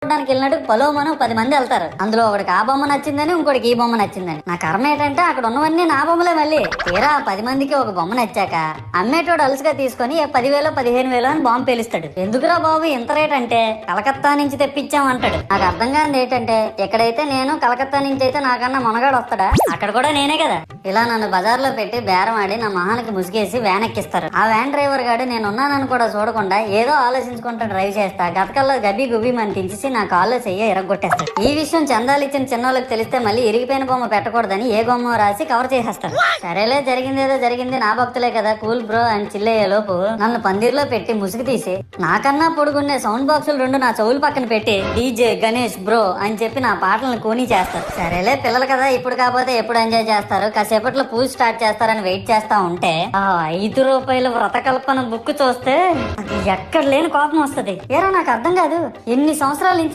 చూడడానికి వెళ్ళినట్టు పలోమను 10 మంది వెళ్తారు. అందులో ఒకడికి ఆ బొమ్మ నచ్చిందని, ఇంకోటికి ఈ బొమ్మ నచ్చిందని. నా కర్మ ఏంటంటే అక్కడ ఉన్నవన్నీ నా బొమ్మలే. మళ్ళీ తీరా 10 మందికి ఒక బొమ్మ నచ్చాక అమ్మేటోడు అలుసుగా తీసుకొని 10,000 15,000 అని బాంబు పేలుస్తాడు. ఎందుకురా బాబు ఇంత రేట్ అంటే కలకత్తా నుంచి తెప్పించాం అంటాడు. నాకు అర్థం కానిది ఏంటంటే ఎక్కడైతే నేను కలకత్తా నుంచి అయితే నాకన్నా మొనగాడు వస్తాడా, అక్కడ కూడా నేనే కదా. ఇలా నన్ను బజార్లో పెట్టి బేరం ఆడి నా మొహానికి ముసుగేసి వ్యాన్ ఎక్కిస్తారు. ఆ వ్యాన్ డ్రైవర్ గాడు నేను ఉన్నానని కూడా చూడకుండా ఏదో ఆలోచించుకుంటూ డ్రైవ్ చేస్తా గతకల్లో గబ్బి గుబ్బి అని తీసి నా కాల్లో చెయ్యి ఎరగొట్టేస్తాడు. ఈ విషయం చందాలు ఇచ్చిన చిన్నోళ్ళకి తెలిస్తే మళ్ళీ ఇరిగిపోయిన బొమ్మ పెట్టకూడదని ఏ బొమ్మ రాసి కవర్ చేసేస్తాడు. సరేలే జరిగిందేదో జరిగింది, నా భక్తులే కదా కూల్ బ్రో అని చిల్లయ్యే లోపు నన్ను పందిర్లో పెట్టి ముసుగు తీసి నాకన్నా పొడుగున్నే సౌండ్ బాక్సులు 2 నా చెవులు పక్కన పెట్టి డీజే గణేష్ బ్రో అని చెప్పి నా పాటలను కూని చేస్తారు. సరేలే పిల్లలు కదా ఇప్పుడు కాకపోతే ఎప్పుడు ఎంజాయ్ చేస్తారు, కాసేపట్లో పూజ స్టార్ట్ చేస్తారని వెయిట్ చేస్తా ఉంటే ఆ 5 రూపాయల వ్రతకల్పన బుక్ చూస్తే ఎక్కడ లేని కోపం వస్తుంది. ఏరా నాకు అర్థం కాదు, ఎన్ని సంవత్సరాల నుంచి